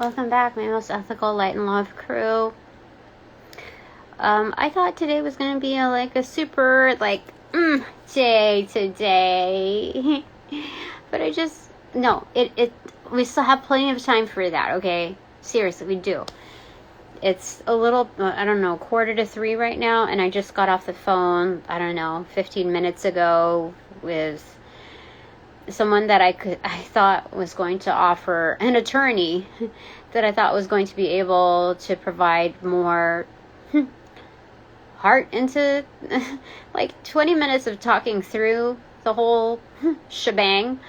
Welcome back, my most ethical, light and love crew. I thought today was going to be a super, day today. But we still have plenty of time for that, okay? Seriously, we do. It's a little, 2:45 right now, and I just got off the phone, 15 minutes ago with someone that I thought was going to offer, an attorney that I thought was going to be able to provide more heart into 20 minutes of talking through the whole shebang.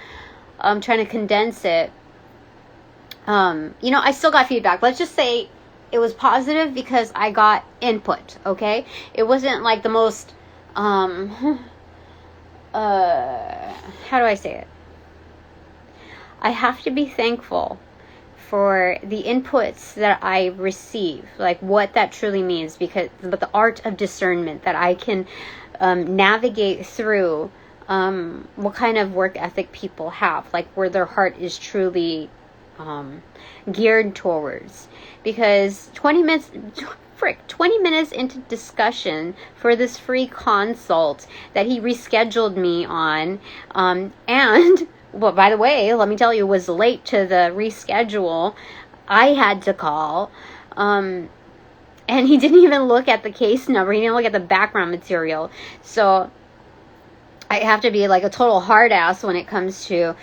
I'm trying to condense it. I still got feedback. Let's just say it was positive because I got input, okay? It wasn't the most, how do I say it? I have to be thankful for the inputs that I receive, what that truly means, but the art of discernment that I can navigate through what kind of work ethic people have, where their heart is truly geared towards. Because 20 minutes into discussion for this free consult that he rescheduled me on, and well, by the way, let me tell you, was late to the reschedule. I had to call, and he didn't even look at the case number. He didn't look at the background material. So I have to be a total hard ass when it comes to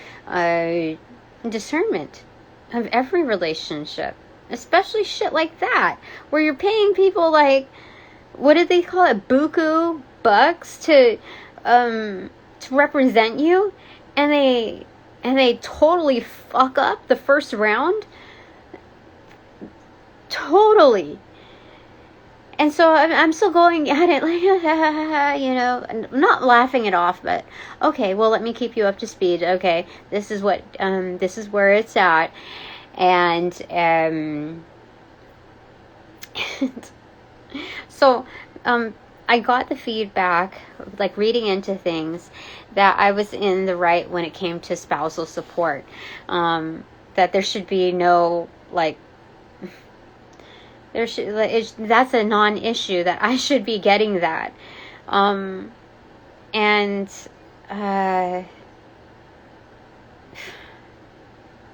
discernment of every relationship, especially shit like that, where you're paying people what did they call it, Beaucoup bucks to represent you, and they totally fuck up the first round. Totally. And so I'm still going at it I'm not laughing it off, but okay, well, let me keep you up to speed. Okay, this is where it's at. And so I got the feedback, reading into things, that I was in the right when it came to spousal support. That there should be no, that's a non-issue, that I should be getting that. And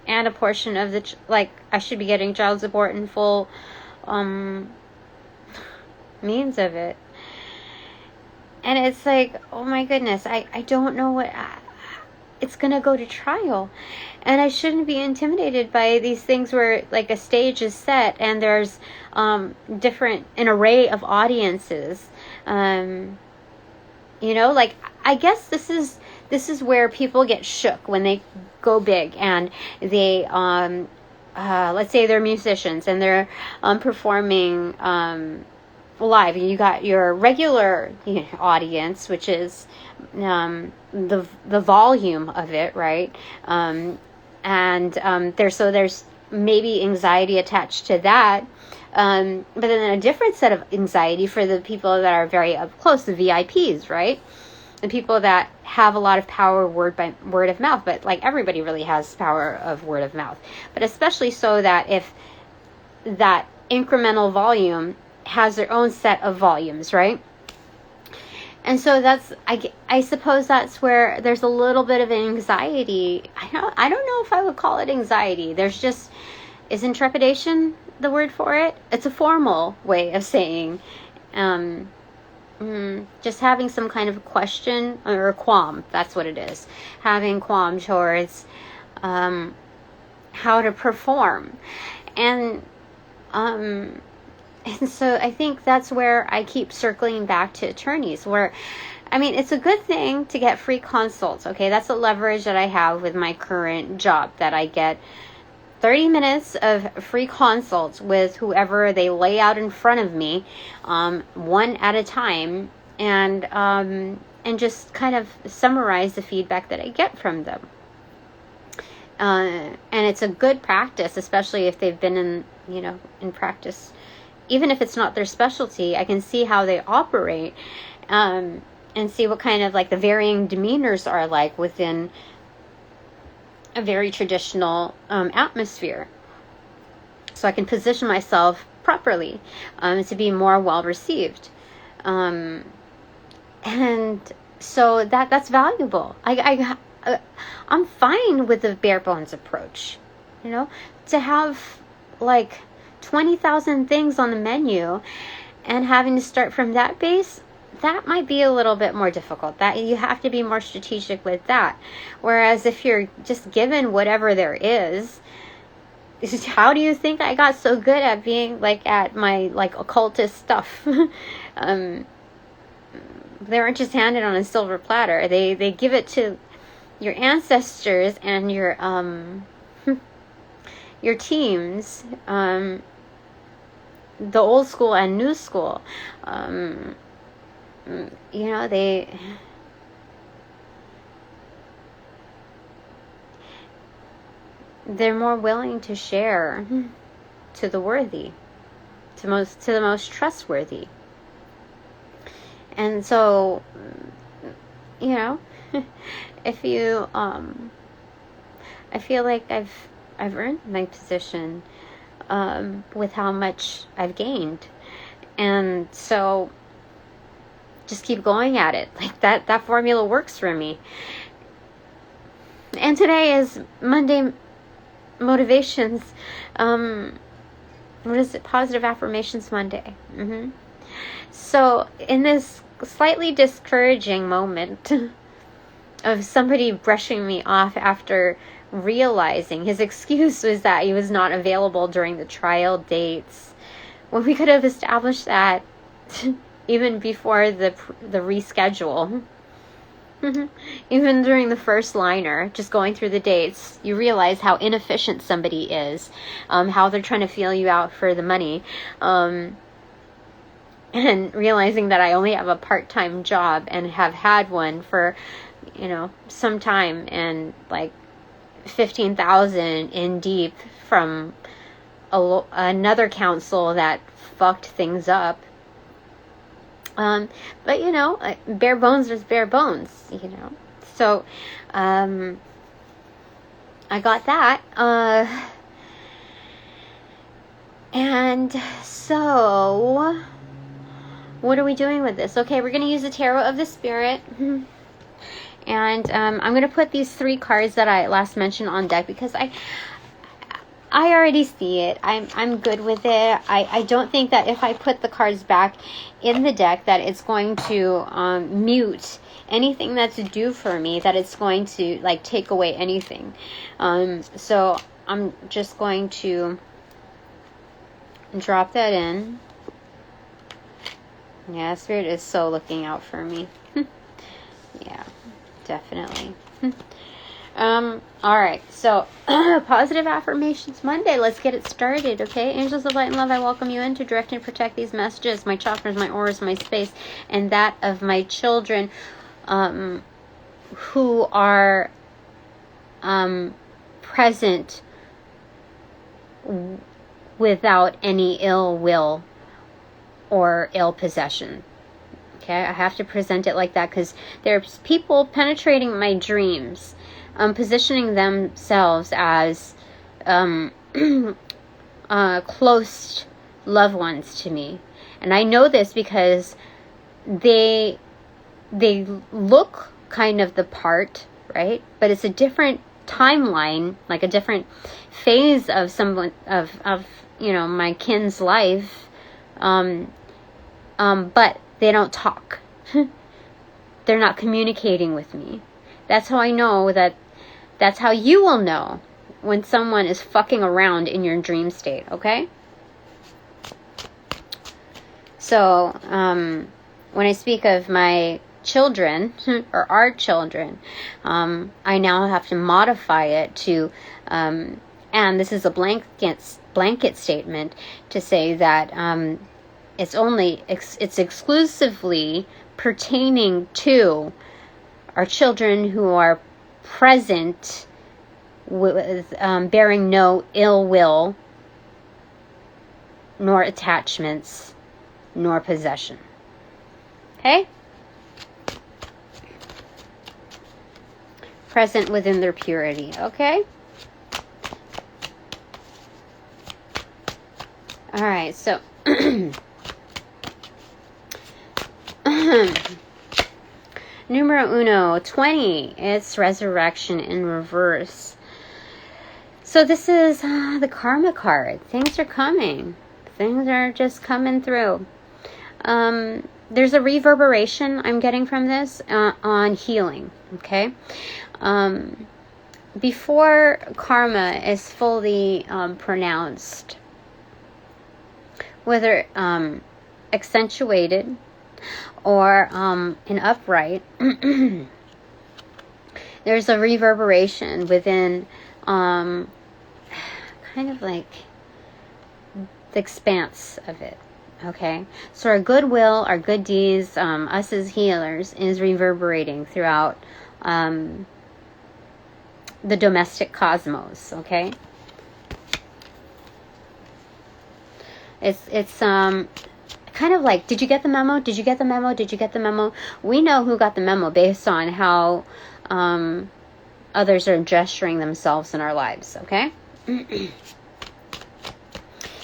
a portion of I should be getting child support in full means of it. And it's oh my goodness, I don't know what, it's gonna go to trial. And I shouldn't be intimidated by these things where a stage is set and there's an array of audiences. I guess this is where people get shook when they go big and they let's say they're musicians and they're performing live. You got your regular audience, which is the volume of it, right? There's maybe anxiety attached to that, but then a different set of anxiety for the people that are very up close, the VIPs, right? The people that have a lot of power word of mouth, but everybody really has power of word of mouth, but especially so that if that incremental volume has their own set of volumes, right? And so I suppose that's where there's a little bit of anxiety. I don't know if I would call it anxiety. Isn't trepidation the word for it? It's a formal way of saying just having some kind of a question or a qualm. That's what it is. Having qualm towards how to perform. And so I think that's where I keep circling back to attorneys, where, it's a good thing to get free consults, okay? That's a leverage that I have with my current job, that I get 30 minutes of free consults with whoever they lay out in front of me, one at a time, and just kind of summarize the feedback that I get from them. And it's a good practice, especially if they've been in practice. Even if it's not their specialty, I can see how they operate, and see what kind of the varying demeanors are within a very traditional atmosphere. so I can position myself properly, to be more well received. And so that's valuable. I'm fine with the bare bones approach, you know, to have like 20,000 things on the menu and having to start from that base. That might be a little bit more difficult. That you have to be more strategic with that. Whereas if you're just given whatever there is, how do you think I got so good at being like at my like occultist stuff? They weren't just handed on a silver platter. They give it to your ancestors and your teams, the old school and new school. You know, they're more willing to share to the worthy, to the most trustworthy. And so, you know, if you I feel like I've earned my position with how much I've gained. And so just keep going at it. Like that formula works for me. And today is Monday Motivations. What is it? Positive Affirmations Monday. So in this slightly discouraging moment of somebody brushing me off after realizing his excuse was that he was not available during the trial dates, when we could have established that even before the reschedule. Even during the first liner, just going through the dates, you realize how inefficient somebody is, how they're trying to feel you out for the money, and realizing that I only have a part-time job and have had one for, you know, some time, and like 15,000 in deep from another council that fucked things up. But you know, bare bones is bare bones, you know. So, I got that. And so, what are we doing with this? Okay, we're going to use the Tarot of the Spirit. And I'm going to put these 3 cards that I last mentioned on deck because I already see it. I'm good with it. I don't think that if I put the cards back in the deck that it's going to mute anything that's due for me, that it's going to like take away anything. So I'm just going to drop that in. Yeah, Spirit is so looking out for me. Yeah, definitely. Alright, so Positive Affirmations Monday. Let's get it started, okay? Angels of light and love, I welcome you in to direct and protect these messages, my chakras, my auras, my space, and that of my children who are present without any ill will or ill possession. Okay, I have to present it like that because there's people penetrating my dreams, positioning themselves as close loved ones to me. And I know this because they look kind of the part, right? But it's a different timeline, like a different phase of someone of you know, my kin's life. But they don't talk. They're not communicating with me. That's how I know that's how you will know when someone is fucking around in your dream state, okay? So, when I speak of my children, or our children, I now have to modify it to, and this is a blanket statement to say that, it's exclusively pertaining to our children who are present with bearing no ill will, nor attachments, nor possession. Okay? Present within their purity. Okay? All right, so numero uno, 20. It's Resurrection in reverse. So this is the Karma card. Things are coming. Things are just coming through. There's a reverberation I'm getting from this on healing, okay? Before karma is fully pronounced, whether accentuated or in upright, there's a reverberation within kind of like the expanse of it. Okay, so our goodwill, our good deeds, us as healers, is reverberating throughout the domestic cosmos. Okay, it's kind of like, did you get the memo? Did you get the memo? Did you get the memo? We know who got the memo based on how others are gesturing themselves in our lives. Okay.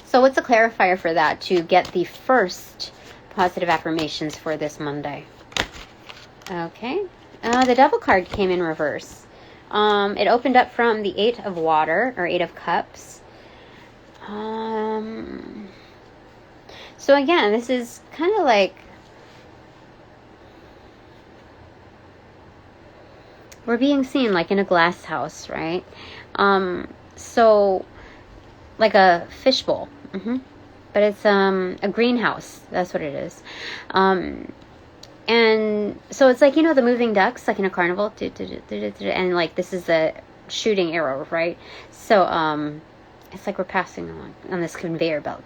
So what's a clarifier for that to get the first positive affirmations for this Monday? Okay. The Devil card came in reverse. It opened up from the 8 of Water, or 8 of Cups. So again, this is kind of like we're being seen like in a glass house, right? So like a fishbowl. But it's a greenhouse. That's what it is. And so it's like, you know, the moving ducks, like in a carnival, and like this is a shooting arrow, right? So it's like we're passing on this conveyor belt.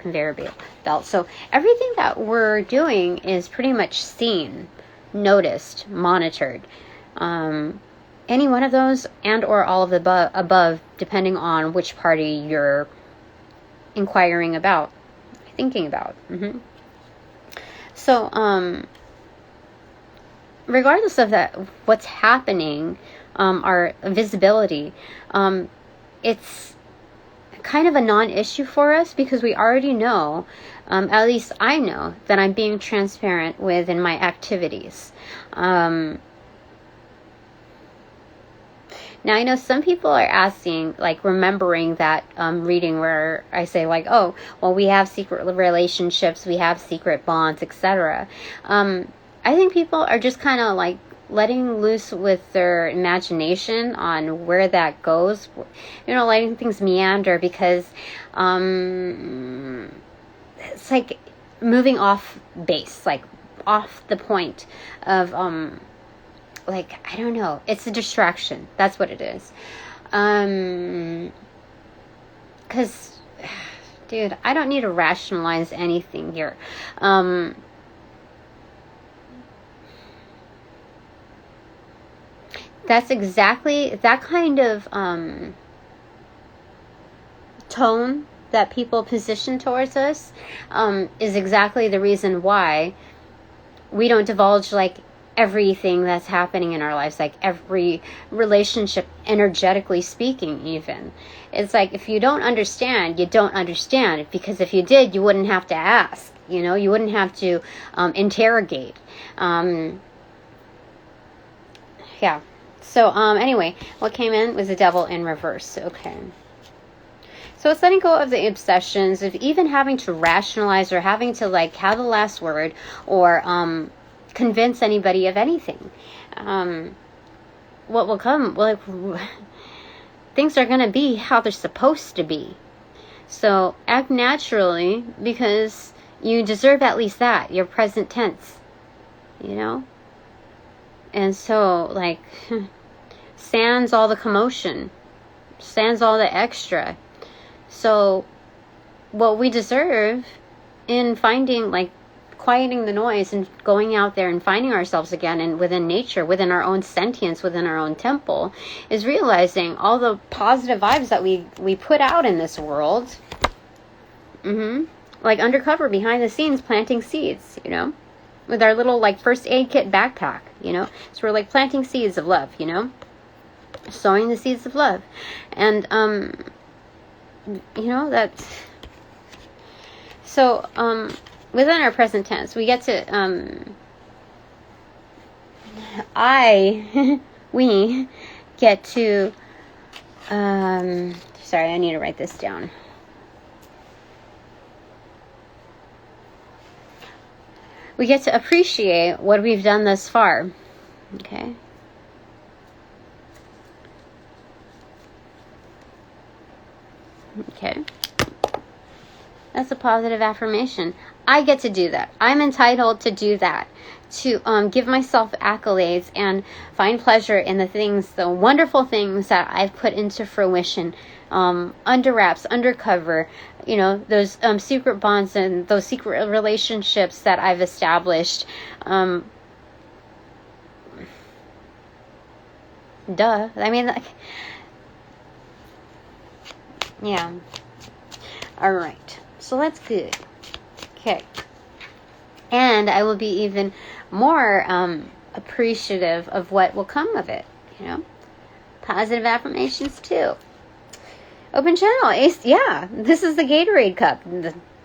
So everything that we're doing is pretty much seen, noticed, monitored. Any one of those and or all of the above, depending on which party you're inquiring about, thinking about. So regardless of that, what's happening, our visibility, it's kind of a non-issue for us because we already know, at least I know, that I'm being transparent within my activities. Now, I know some people are asking, like, remembering that reading where I say, like, oh, well, we have secret relationships, we have secret bonds, etc. I think people are just kind of, like, letting loose with their imagination on where that goes. You know, letting things meander because it's like moving off base, like, off the point of... like, I don't know. It's a distraction. That's what it is. 'Cause, dude, I don't need to rationalize anything here. That's exactly that kind of tone that people position towards us is exactly the reason why we don't divulge, like, everything that's happening in our lives, like every relationship, energetically speaking. Even it's like, if you don't understand, you don't understand, because if you did, you wouldn't have to ask, you know, you wouldn't have to interrogate. Yeah. So anyway, what came in was the Devil in reverse. Okay. So it's letting go of the obsessions of even having to rationalize or having to, like, have the last word or convince anybody of anything. What will come, like, things are going to be how they're supposed to be. So act naturally, because you deserve at least that, your present tense, you know. And so, like, sans all the commotion, sans all the extra. So what we deserve in finding, like, quieting the noise and going out there and finding ourselves again, and within nature, within our own sentience, within our own temple, is realizing all the positive vibes that we put out in this world. Like undercover, behind the scenes, planting seeds, you know, with our little, like, first aid kit backpack, you know. So we're, like, planting seeds of love, you know, sowing the seeds of love. And you know, that's So, within our present tense, we get to, we get to, sorry, I need to write this down. We get to appreciate what we've done thus far. Okay. Okay. That's a positive affirmation. I get to do that. I'm entitled to do that. To give myself accolades and find pleasure in the things, the wonderful things that I've put into fruition, under wraps, undercover, you know, those secret bonds and those secret relationships that I've established. Duh. I mean, like, yeah. All right. So that's good. Okay. And I will be even more appreciative of what will come of it, you know. Positive affirmations too. Open channel, Ace. Yeah, this is the Gatorade cup.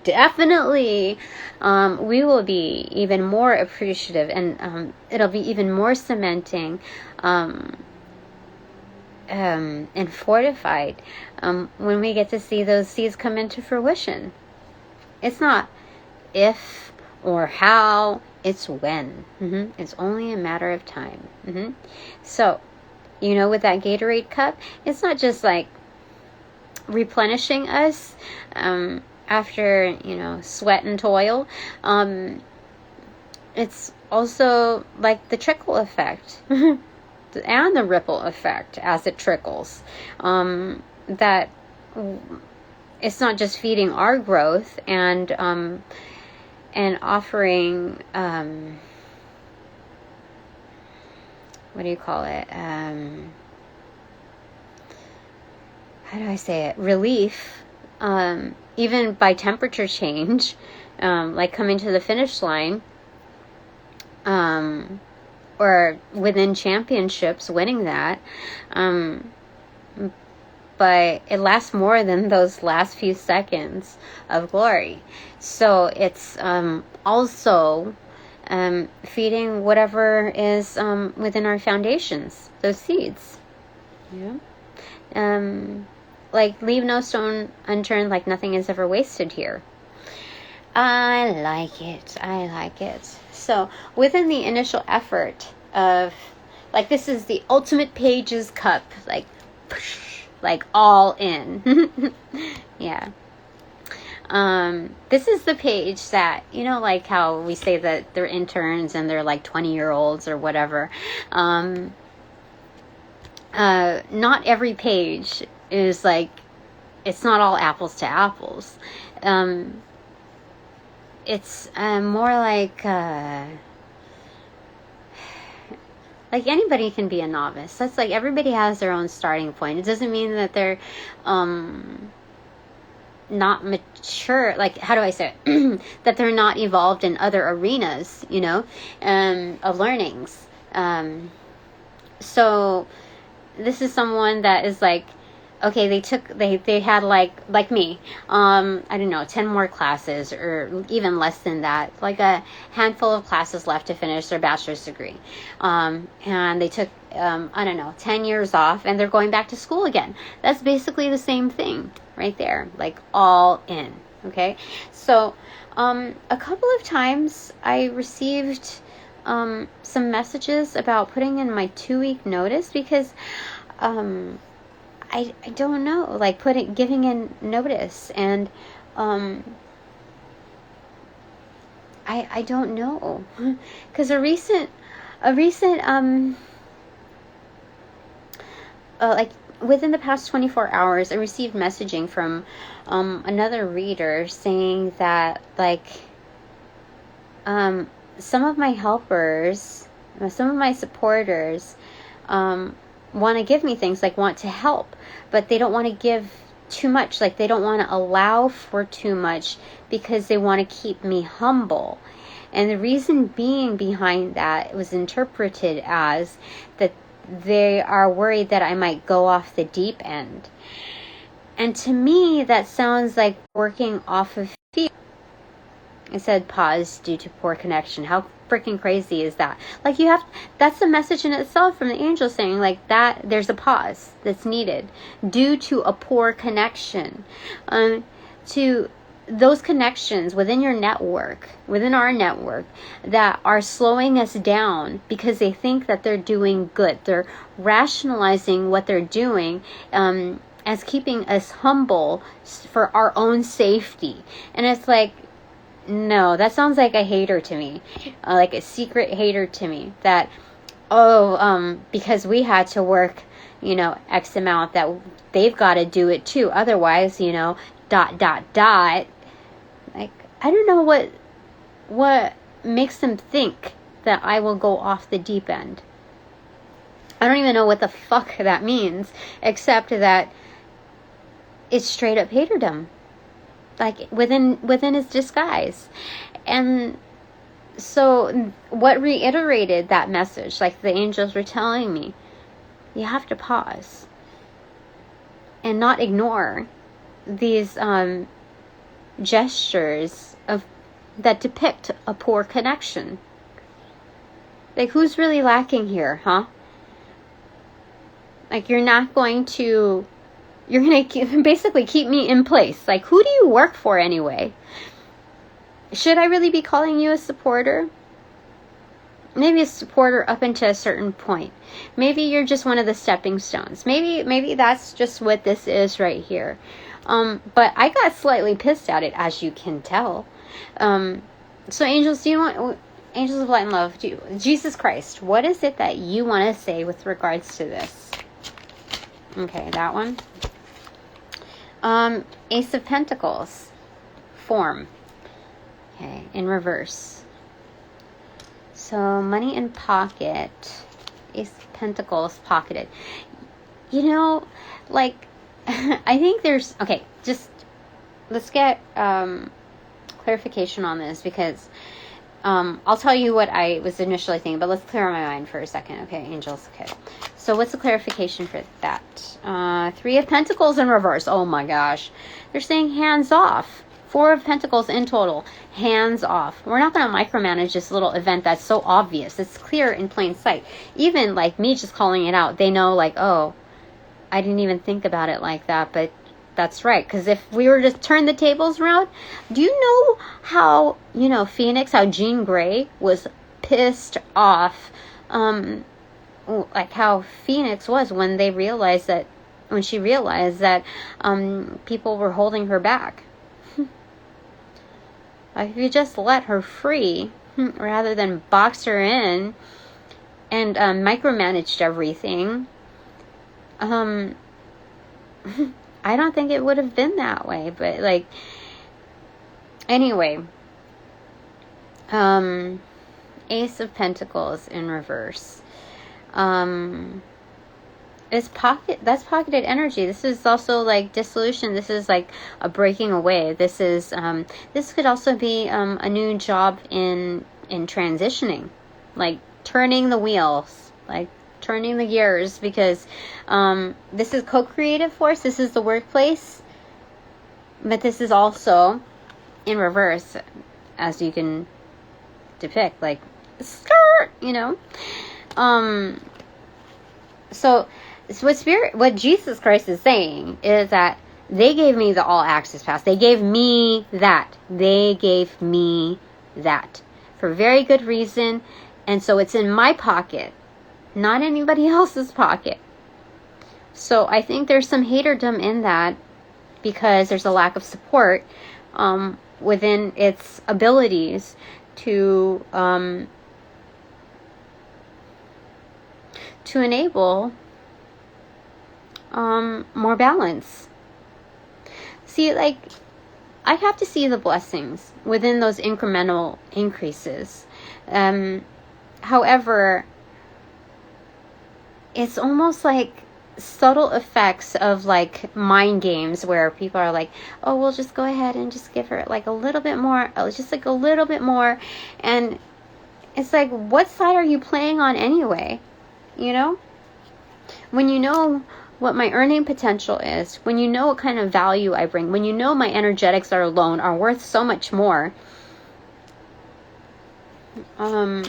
Definitely, we will be even more appreciative, and it'll be even more cementing and fortified when we get to see those seeds come into fruition. It's not if or how, it's when. It's only a matter of time. So, you know, with that Gatorade cup, it's not just like replenishing us after, you know, sweat and toil. It's also like the trickle effect and the ripple effect as it trickles. That it's not just feeding our growth and offering, what do you call it? How do I say it? Relief, even by temperature change, like coming to the finish line, or within championships, winning that. But it lasts more than those last few seconds of glory. So it's also feeding whatever is within our foundations, those seeds. Yeah. Like, leave no stone unturned, like nothing is ever wasted here. I like it. I like it. So within the initial effort of, like, this is the ultimate pages cup, like all in. Yeah. This is the page that, you know, like how we say that they're interns and they're like 20-year-olds or whatever. Not every page is like, it's not all apples to apples. It's more like anybody can be a novice. That's like, everybody has their own starting point. It doesn't mean that they're not mature, like, how do I say it? That they're not evolved in other arenas, you know, of learnings. So this is someone that is like, okay, they had like me, I don't know, 10 more classes or even less than that, like a handful of classes left to finish their bachelor's degree. And they took, I don't know, 10 years off, and they're going back to school again. That's basically the same thing right there, like all in. Okay. So, a couple of times I received, some messages about putting in my 2-week notice because, I don't know, like giving in notice, and I don't know, because a recent like within the past 24 hours, I received messaging from another reader saying that, like, some of my helpers, some of my supporters, want to give me things, like want to help, but they don't want to give too much, like they don't want to allow for too much because they want to keep me humble. And the reason being behind that was interpreted as that they are worried that I might go off the deep end. And to me, that sounds like working off of fear. It said pause due to poor connection. How freaking crazy is that? Like, that's a message in itself from the angel saying like that there's a pause that's needed due to a poor connection. To those connections within your network, within our network, that are slowing us down because they think that they're doing good. They're rationalizing what they're doing as keeping us humble for our own safety. And it's like, no, that sounds like a hater to me, like a secret hater to me, that, because we had to work, X amount, that they've got to do it too. Otherwise, like, I don't know what makes them think that I will go off the deep end. I don't even know what the fuck that means, except that it's straight up haterdom, like within its disguise. And so what reiterated that message, like the angels were telling me, you have to pause and not ignore these gestures that depict a poor connection. Like, who's really lacking here, huh? Like, you're going to basically keep me in place. Like, who do you work for anyway? Should I really be calling you a supporter? Maybe a supporter up until a certain point. Maybe you're just one of the stepping stones. Maybe that's just what this is right here. But I got slightly pissed at it, as you can tell. So angels, angels of light and love, Jesus Christ, what is it that you want to say with regards to this? Okay, that one. Ace of Pentacles, form. Okay, in reverse. So money in pocket, Ace of Pentacles pocketed. Like, I think there's, okay, just let's get clarification on this, because I'll tell you what I was initially thinking, but let's clear my mind for a second. Okay, angels. Okay, so what's the clarification for that? 3 of Pentacles in reverse. Oh my gosh, they're saying hands off. 4 of Pentacles in total, hands off. We're not going to micromanage this little event that's so obvious. It's clear in plain sight. Even like me just calling it out, they know, like, oh, I didn't even think about it like that, but that's right. Because if we were to turn the tables around, do you know how, Phoenix, how Jean Grey was pissed off, like how Phoenix was when she realized that people were holding her back. If you just let her free, rather than box her in and micromanaged everything, I don't think it would have been that way. But like, anyway, Ace of Pentacles in reverse. That's pocketed energy. This is also like dissolution. This is like a breaking away. This is this could also be a new job in transitioning, like turning the wheels, like turning the gears, because this is co-creative force. This is the workplace, but this is also in reverse, as you can depict, like skirt, So what Jesus Christ is saying is that they gave me the all access pass. They gave me that. For very good reason. And so it's in my pocket, not anybody else's pocket. So I think there's some haterdom in that, because there's a lack of support within its abilities to enable more balance. See, like, I have to see the blessings within those incremental increases. However, it's almost like subtle effects of like mind games where people are like, oh, we'll just go ahead and just give her like a little bit more, just like a little bit more. And it's like, what side are you playing on anyway? When you know what my earning potential is, when you know what kind of value I bring, when you know my energetics are worth so much more, What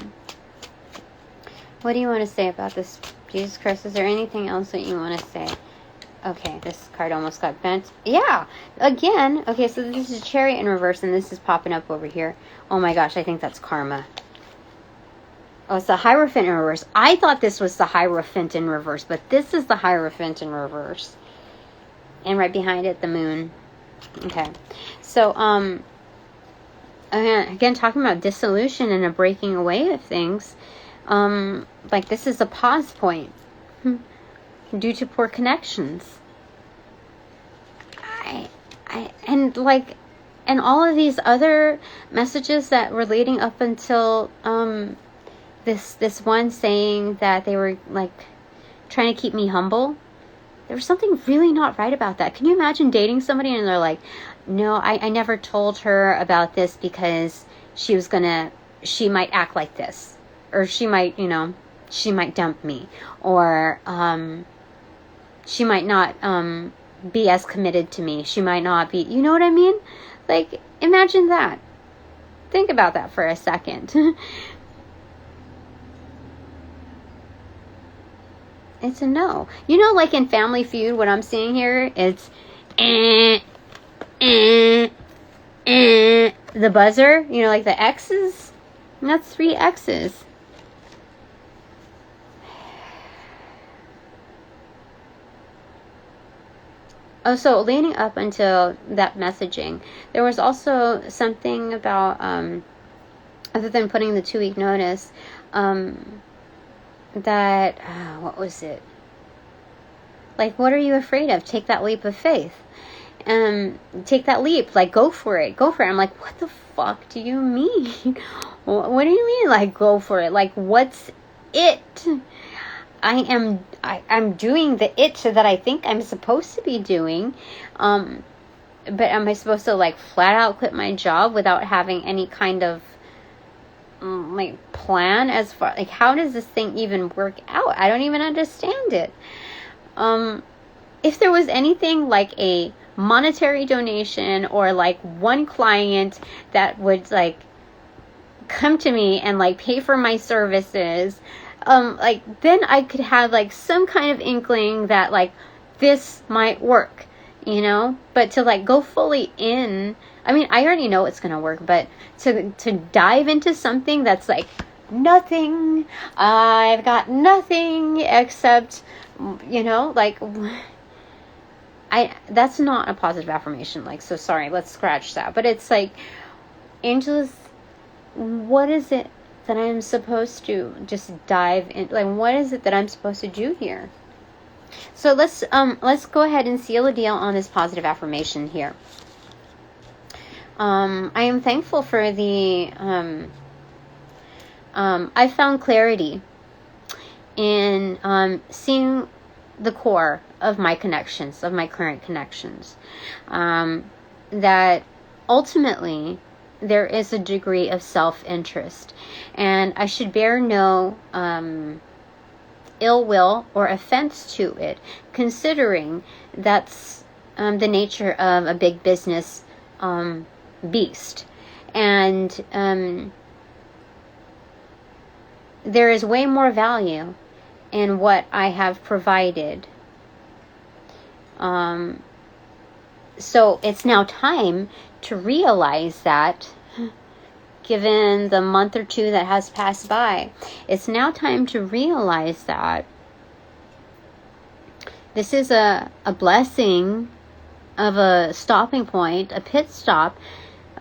do you want to say about this, Jesus Christ? Is there anything else that you want to say? Okay, this card almost got bent. Yeah, again. Okay, so this is Chariot in reverse, and this is popping up over here. Oh my gosh, I think that's Karma. Oh, it's the Hierophant in reverse. I thought this was the Hierophant in reverse, but this is the Hierophant in reverse. And right behind it, the Moon. Okay, so, again, talking about dissolution and a breaking away of things. Like this is a pause point. Due to poor connections. And all of these other messages that were leading up until this one saying that they were like trying to keep me humble. There was something really not right about that. Can you imagine dating somebody and they're like, no, I never told her about this because she might act like this, or she might, she might dump me, or she might not be as committed to me. She might not be, you know what I mean? Like, imagine that. Think about that for a second. It's a no. Like in Family Feud, what I'm seeing here, it's the buzzer, like the X's. And that's 3 X's. Oh, so leading up until that messaging, there was also something about, other than putting the 2-week notice, that, what was it? Like, what are you afraid of? Take that leap of faith. Take that leap. Like, go for it. Go for it. I'm like, what the fuck do you mean? What do you mean, like, go for it? Like, what's it? I'm doing the it that I think I'm supposed to be doing. But am I supposed to, like, flat out quit my job without having any kind of, like, plan as far, like, how does this thing even work out? I don't even understand it. If there was anything like a monetary donation or, like, one client that would, like, come to me and, like, pay for my services, like, then I could have, like, some kind of inkling that, like, this might work, but to, like, go fully in, I mean, I already know it's gonna work, but to dive into something that's like nothing, I've got nothing except, like, that's not a positive affirmation, like, so sorry, let's scratch that. But it's like, angels, what is it that I'm supposed to just dive in? Like, what is it that I'm supposed to do here? So let's go ahead and seal a deal on this positive affirmation here. I am thankful for the I found clarity in seeing the core of my connections, of my current connections. That ultimately there is a degree of self-interest, and I should bear no ill will or offense to it, considering that's the nature of a big business beast. And there is way more value in what I have provided. So it's now time to realize that, given the month or two that has passed by, it's now time to realize that this is a blessing of a stopping point, a pit stop,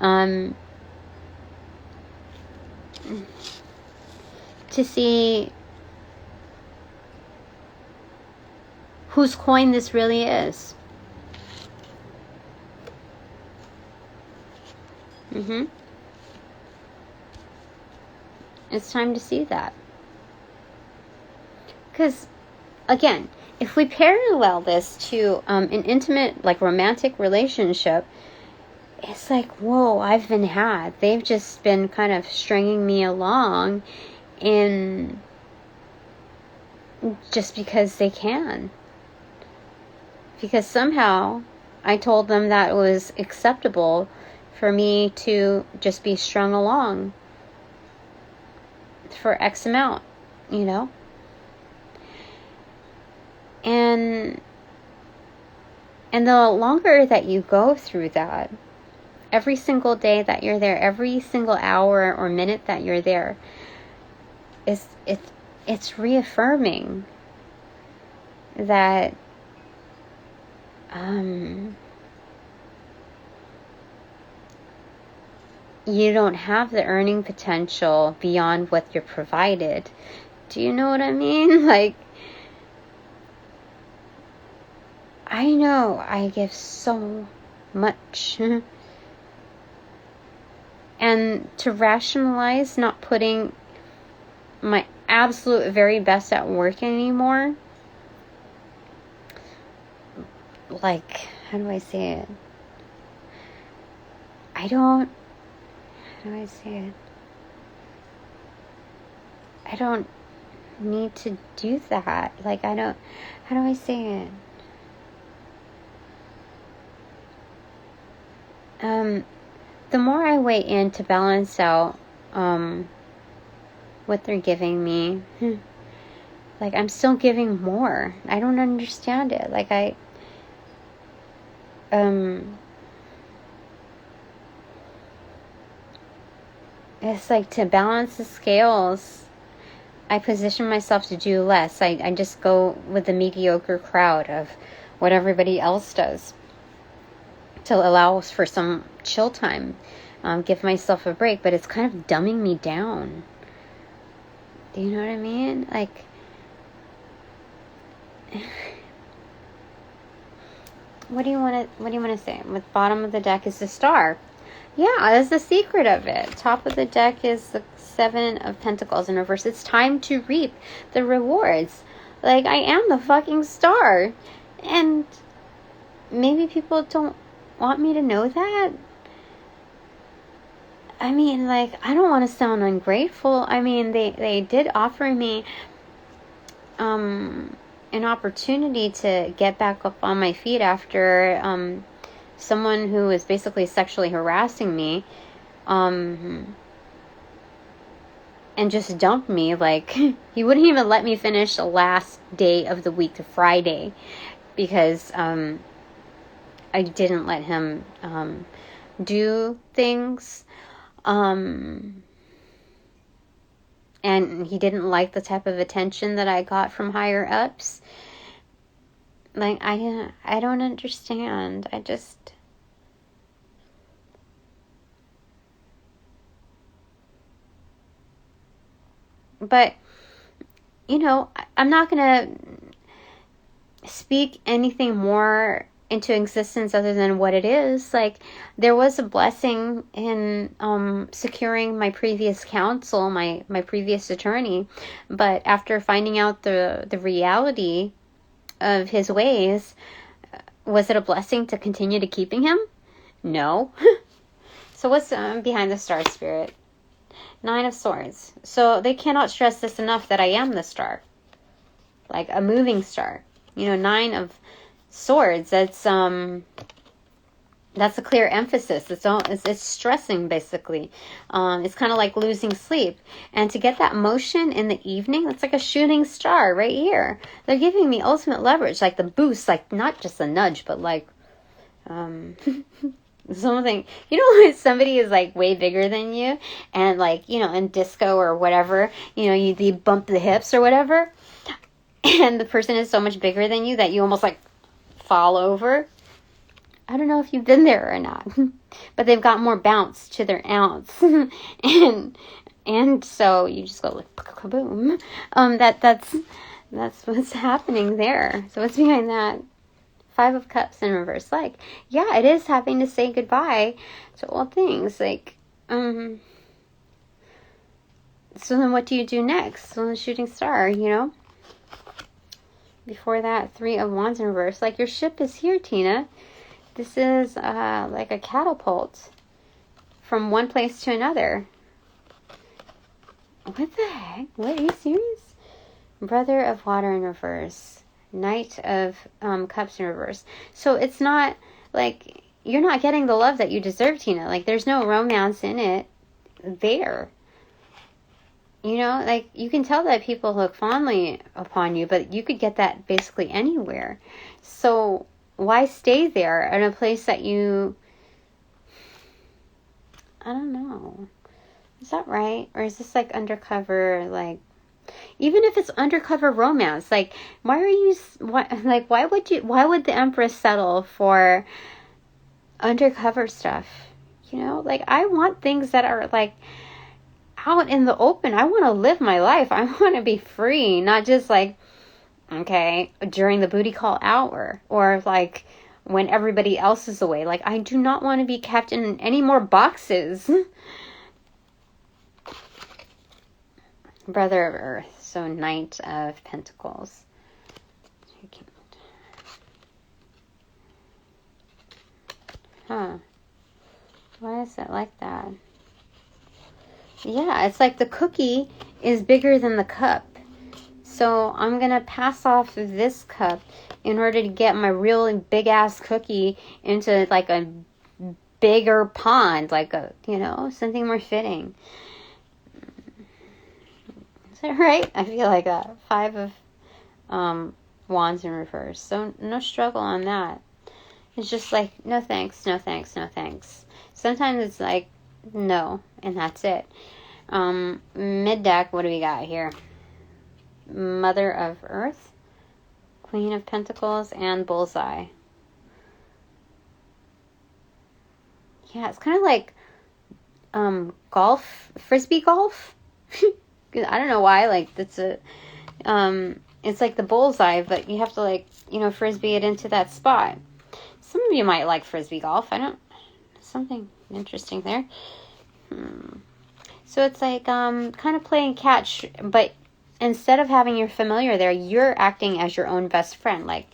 to see whose coin this really is. It's time to see that. Because, again, if we parallel this to an intimate, like, romantic relationship, it's like, whoa, I've been had. They've just been kind of stringing me along in just because they can. Because somehow I told them that it was acceptable for me to just be strung along. for X amount, you know? And the longer that you go through that, every single day that you're there, every single hour or minute that you're there, it's reaffirming that you don't have the earning potential beyond what you're provided. Do you know what I mean? Like, I know I give so much. And to rationalize not putting my absolute very best at work anymore, like, how do I say it? How do I say it? I don't need to do that. Like, how do I say it? The more I weigh in to balance out what they're giving me, like, I'm still giving more. I don't understand it. Like, it's like, to balance the scales, I position myself to do less. I just go with the mediocre crowd of what everybody else does to allow for some chill time, give myself a break, but it's kind of dumbing me down. Do you know what I mean? Like, what do you want to say? With bottom of the deck is the star. Yeah, that's the secret of it. Top of the deck is the 7 of Pentacles in reverse. It's time to reap the rewards. Like, I am the fucking star. And maybe people don't want me to know that. I mean, like, I don't want to sound ungrateful. I mean, they did offer me an opportunity to get back up on my feet after someone who was basically sexually harassing me and just dumped me. Like, he wouldn't even let me finish the last day of the week, the Friday, because I didn't let him do things. And he didn't like the type of attention that I got from higher ups. Like, I don't understand. But, you know, I'm not gonna speak anything more into existence other than what it is. Like, there was a blessing in securing my previous counsel, my previous attorney, but after finding out the reality of his ways, was it a blessing to continue to keeping him? No. So what's behind the star, Spirit? 9 of Swords. So they cannot stress this enough, that I am the star, like a moving star. You know, 9 of Swords, that's a clear emphasis. It's stressing, basically. It's kind of like losing sleep. And to get that motion in the evening, that's like a shooting star right here. They're giving me ultimate leverage, like the boost, like not just a nudge, but like something. You know, when somebody is like way bigger than you, and like, you know, in disco or whatever, you know, you bump the hips or whatever, and the person is so much bigger than you that you almost like fall over. I don't know if you've been there or not, but they've got more bounce to their ounce, and so you just go like kaboom. That's what's happening there. So what's behind that? 5 of Cups in reverse. Like, yeah, it is having to say goodbye to all things. Like, so then what do you do next? So the shooting star, you know. Before that, 3 of Wands in reverse. Like, your ship is here, Tina. This is like a catapult from one place to another. What the heck? What, are you serious? Brother of Water in reverse. Knight of Cups in reverse. So it's not like you're not getting the love that you deserve, Tina. Like, there's no romance in it there. You know, like, you can tell that people look fondly upon you, but you could get that basically anywhere. So why stay there in a place that you, I don't know. Is that right? Or is this like undercover, like, even if it's undercover romance, like, why would the Empress settle for undercover stuff? You know, like, I want things that are like out in the open. I want to live my life. I want to be free, not just like, okay, during the booty call hour or like when everybody else is away. Like, I do not want to be kept in any more boxes. Brother of Earth, so Knight of Pentacles. Huh. Why is it like that? Yeah, it's like the cookie is bigger than the cup. So I'm going to pass off this cup in order to get my really big-ass cookie into like a bigger pond, like a, you know, something more fitting. Is that right? I feel like that. 5 of Wands in reverse. So no struggle on that. It's just like, no thanks, no thanks, no thanks. Sometimes it's like, no, and that's it. Mid-deck, what do we got here? Mother of Earth, Queen of Pentacles, and Bullseye. Yeah, it's kind of like golf, Frisbee golf. I don't know why, like, it's like the bullseye, but you have to, like, you know, Frisbee it into that spot. Some of you might like Frisbee golf. Something interesting there. So it's like, kind of playing catch, but instead of having your familiar there, you're acting as your own best friend. Like,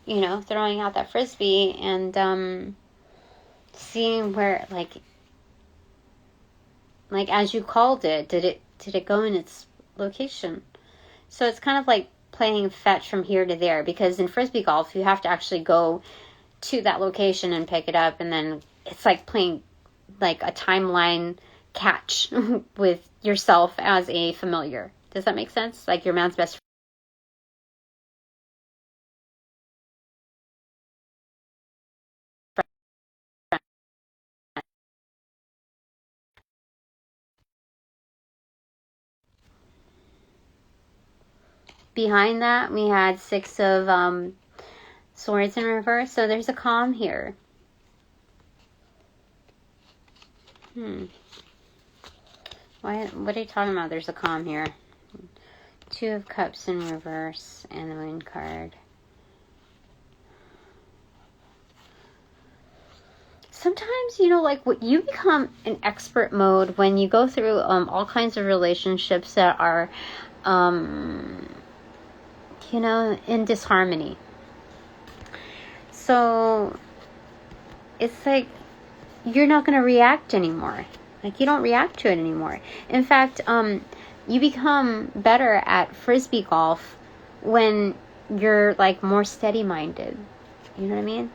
you know, throwing out that Frisbee and, seeing where, like, as you called it, did it go in its location? So it's kind of like playing fetch from here to there, because in Frisbee golf, you have to actually go to that location and pick it up, and then it's like playing like a timeline catch with yourself as a familiar. Does that make sense? Like your man's best friend. Behind that, we had 6 of Swords in reverse. So there's a calm here. What are you talking about? There's a calm here. 2 of Cups in reverse and the Moon card. Sometimes, you know, like, what you become in expert mode when you go through all kinds of relationships that are, you know, in disharmony. So it's like you're not going to react anymore. Like, you don't react to it anymore. In fact, you become better at Frisbee golf when you're like more steady-minded. You know what I mean?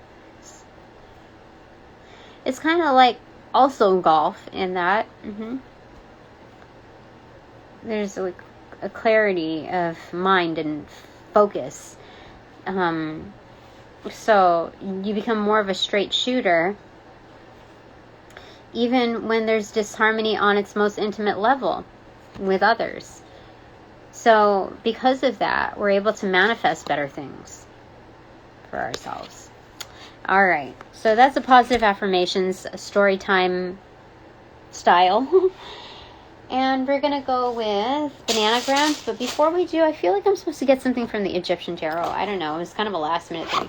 It's kind of like also golf in that there's a clarity of mind and focus. So you become more of a straight shooter even when there's disharmony on its most intimate level with others. So because of that, we're able to manifest better things for ourselves. All right, so that's a positive affirmations story time style. And we're going to go with Bananagrams. But before we do, I feel like I'm supposed to get something from the Egyptian Tarot. I don't know. It's kind of a last minute thing.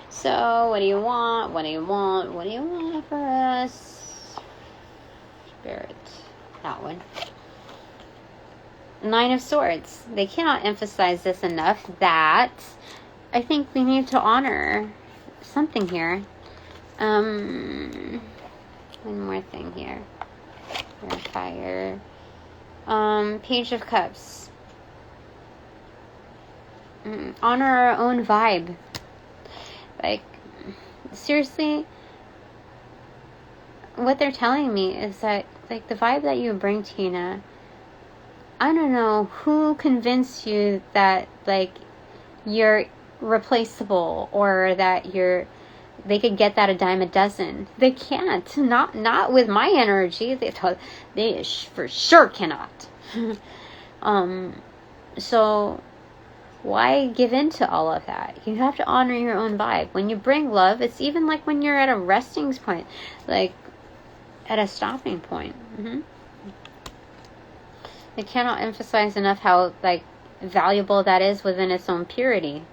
So what do you want? What do you want? What do you want for us? Spirit. That one. 9 of Swords. They cannot emphasize this enough that I think we need to honor something here. One more thing here. Fire. Page of Cups. Honor our own vibe. Like, seriously, what they're telling me is that, like, the vibe that you bring, Tina, I don't know who convinced you that, like, you're replaceable, or that they could get that a dime a dozen. They can't. Not with my energy. They for sure cannot. So why give in to all of that? You have to honor your own vibe. When you bring love, it's even like when you're at a resting point, like at a stopping point. I cannot emphasize enough how, like, valuable that is within its own purity.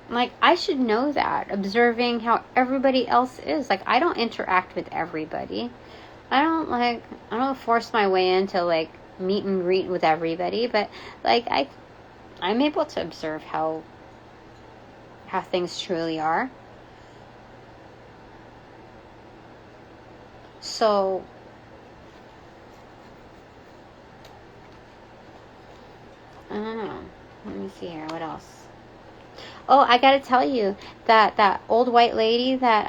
Like, I should know that, observing how everybody else is. Like, I don't interact with everybody. I don't force my way into, like, meet and greet with everybody, but, like, I'm able to observe how things truly are. So, I don't know. Let me see here. What else? Oh, I gotta tell you that old white lady that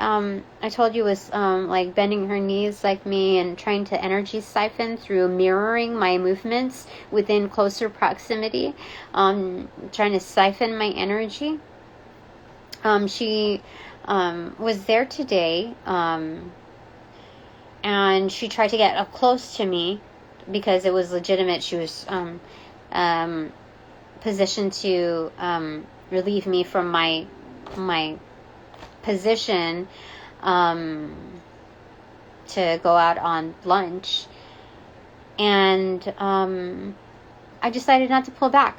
I told you was like bending her knees like me and trying to energy siphon through mirroring my movements within closer proximity, trying to siphon my energy. She was there today, and she tried to get up close to me because it was legitimate. She was positioned to relieve me from my position to go out on lunch, and I decided not to pull back.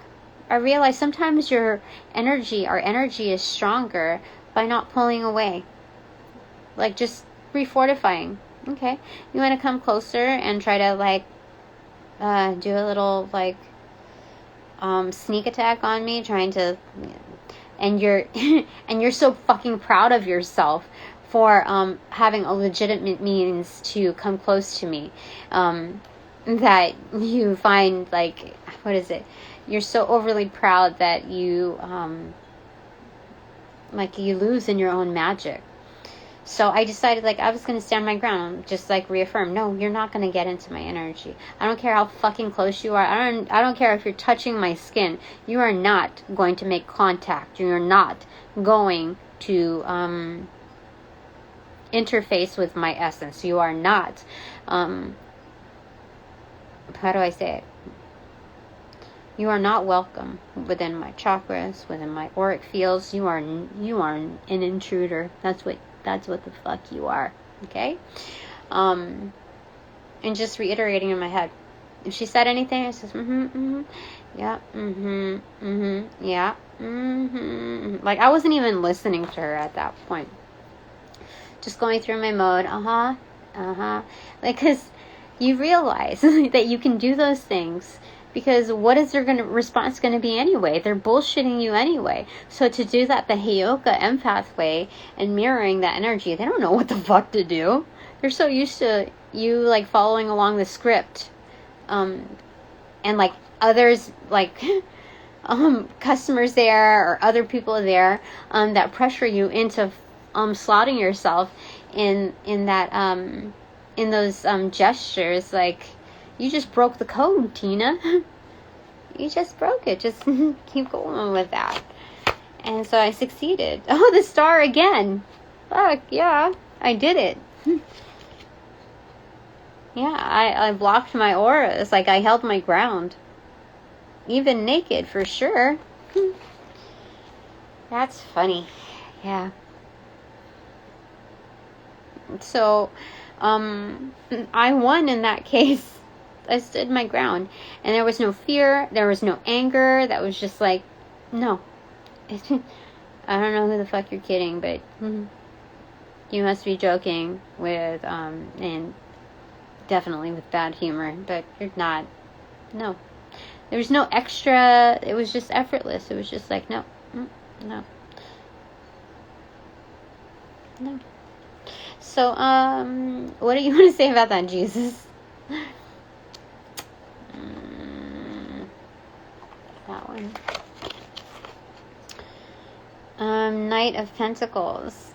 I realized sometimes our energy is stronger by not pulling away, like just refortifying. Okay, you want to come closer and try to, like, do a little, like, sneak attack on me, trying to, and you're so fucking proud of yourself for having a legitimate means to come close to me, that you find, like, what is it? You're so overly proud that you like, you lose in your own magic. So I decided, like, I was going to stand my ground, just, like, reaffirm, no, you're not going to get into my energy. I don't care how fucking close you are. I don't care if you're touching my skin. You are not going to make contact. You're not going to interface with my essence. You are not, how do I say it? You are not welcome within my chakras, within my auric fields. You are an intruder. That's what the fuck you are. Okay? And just reiterating in my head. If she said anything, I says, yeah, yeah, Like, I wasn't even listening to her at that point. Just going through my mode, Like, because you realize that you can do those things, because what is their response going to be anyway? They're bullshitting you anyway. So to do that the Heyoka empath way and mirroring that energy, they don't know what the fuck to do. They're so used to you, like, following along the script. And, like, others, like, customers there or other people there that pressure you into slotting yourself in that in those gestures. Like, you just broke the code, Tina. You just broke it. Just keep going with that. And so I succeeded. Oh, the star again. Fuck, yeah. I did it. Yeah, I blocked my auras. Like, I held my ground. Even naked, for sure. That's funny. Yeah. So, I won in that case. I stood my ground. And there was no fear. There was no anger. That was just like, no. I don't know who the fuck you're kidding, but you must be joking with, and definitely with bad humor, but you're not. No. There was no extra. It was just effortless. It was just like, no. No. No. So, what do you want to say about that, Jesus? that one. Knight of Pentacles.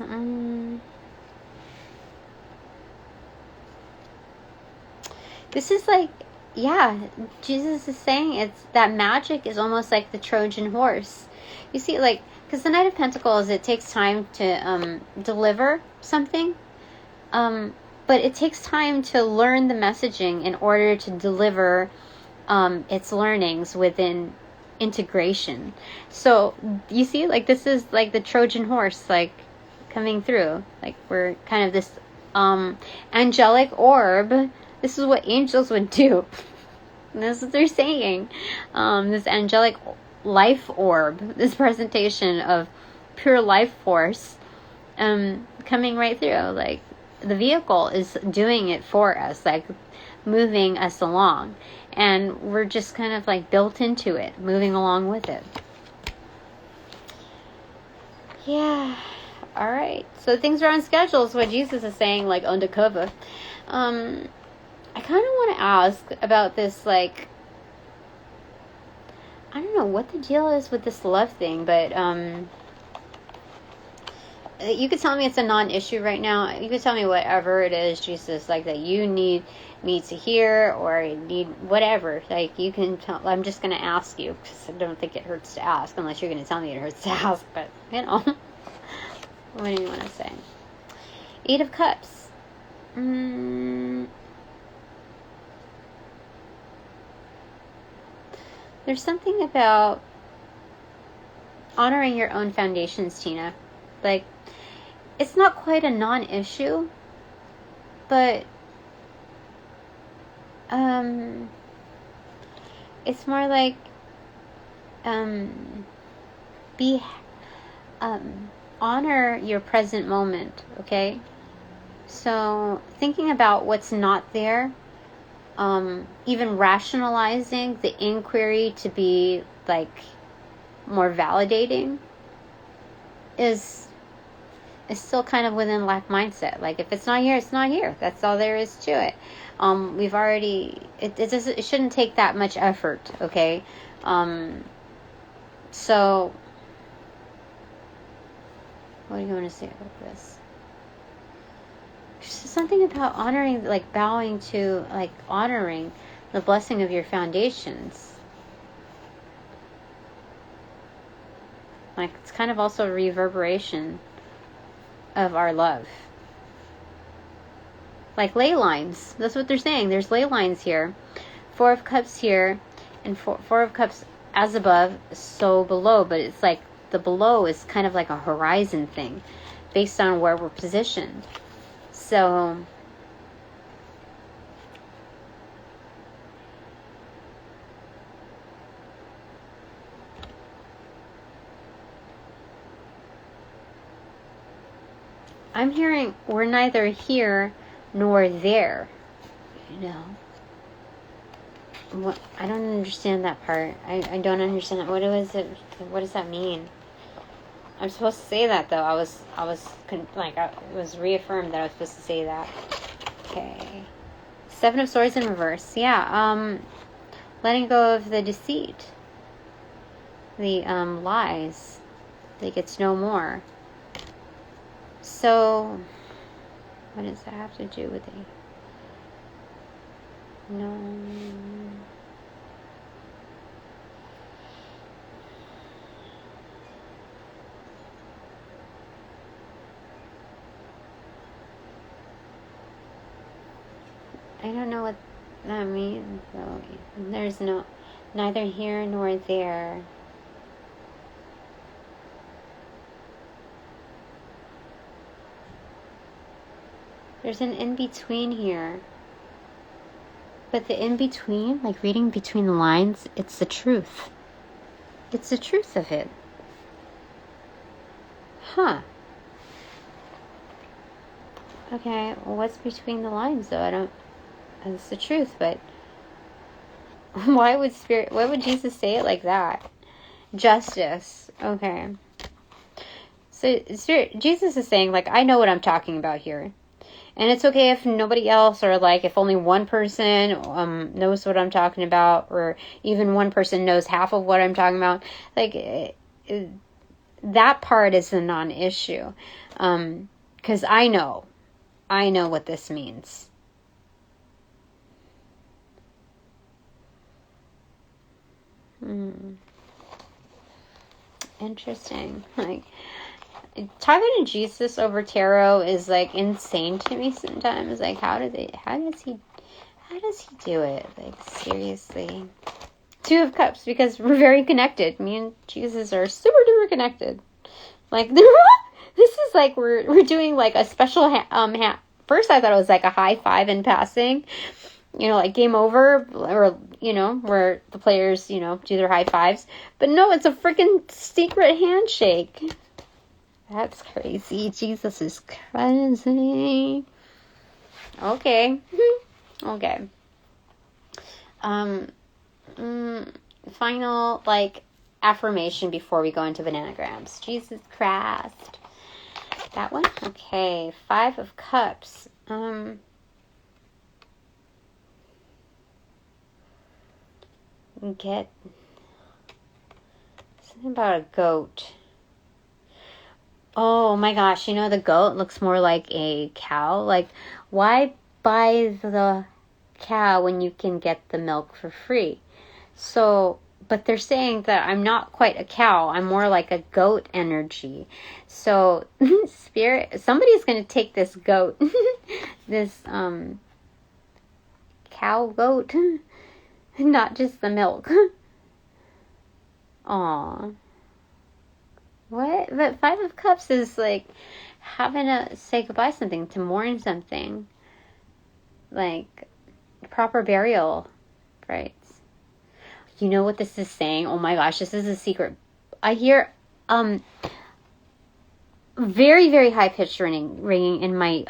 This is like, yeah, Jesus is saying it's that magic is almost like the Trojan horse. You see, like, because the Knight of Pentacles, it takes time to deliver something, but it takes time to learn the messaging in order to deliver its learnings within integration. So you see, like, this is like the Trojan horse, like, coming through. Like, we're kind of this angelic orb. This is what angels would do. And this is what they're saying. This angelic life orb, this presentation of pure life force, coming right through. Like, the vehicle is doing it for us, like moving us along. And we're just kind of like built into it, moving along with it. Yeah. All right. So things are on schedule is what Jesus is saying, like undercover. I kind of want to ask about this, like, I don't know what the deal is with this love thing, but you could tell me it's a non-issue right now. You could tell me whatever it is, Jesus, like, that you need me to hear, or you need whatever. Like, you can tell. I'm just going to ask you, because I don't think it hurts to ask, unless you're going to tell me it hurts to ask, but, you know. What do you want to say? Eight of Cups. There's something about honoring your own foundations, Tina. Like, it's not quite a non-issue, but it's more like honor your present moment, okay? So thinking about what's not there, even rationalizing the inquiry to be like more validating is still kind of within lack mindset. Like, if it's not here, it's not here. That's all there is to it. We've already, it shouldn't take that much effort, okay? So what do you want to say about this? Something about honoring, like bowing to, like honoring the blessing of your foundations. Like, it's kind of also a reverberation of our love. Like ley lines. That's what they're saying. There's ley lines here. Four of Cups here, and four of Cups as above, so below. But it's like the below is kind of like a horizon thing based on where we're positioned. So I'm hearing we're neither here nor there, you know. What, I don't understand that part. I don't understand that. What does that mean? I'm supposed to say that, though. It was reaffirmed that I was supposed to say that. Okay. Seven of Swords in reverse. Yeah. Letting go of the deceit. The lies. Like, it's no more. So, what does that have to do with it? No. I don't know what that means, though. There's neither here nor there. There's an in-between here. But the in-between, like reading between the lines, it's the truth. It's the truth of it. Huh. Okay, well, what's between the lines, though? It's the truth, but why would Jesus say it like that? Justice. Okay. So Jesus is saying, like, I know what I'm talking about here. And it's okay if nobody else, or like if only one person knows what I'm talking about, or even one person knows half of what I'm talking about. Like, that part is a non-issue. Because I know what this means. Interesting. Like, talking to Jesus over tarot is like insane to me sometimes. Like, how does he do it? Like, seriously. Two of Cups, because we're very connected. Me and Jesus are super duper connected. Like, this is like we're doing like a special first I thought it was like a high five in passing, you know, like game over, or, you know, where the players, you know, do their high fives. But no, it's a freaking secret handshake. That's crazy. Jesus is crazy. Okay. Okay. Final, like, affirmation before we go into Bananagrams. Jesus Christ. That one? Okay. 5 of Cups. Get something about a goat. Oh my gosh, you know, the goat looks more like a cow. Like, why buy the cow when you can get the milk for free? So, but they're saying that I'm not quite a cow. I'm more like a goat energy. So, spirit, somebody's going to take this goat, this cow goat, not just the milk. Aw. What? But 5 of Cups is like having to say goodbye to something, to mourn something. Like, proper burial rites. You know what this is saying? Oh my gosh, this is a secret. I hear very, very high pitched ringing in my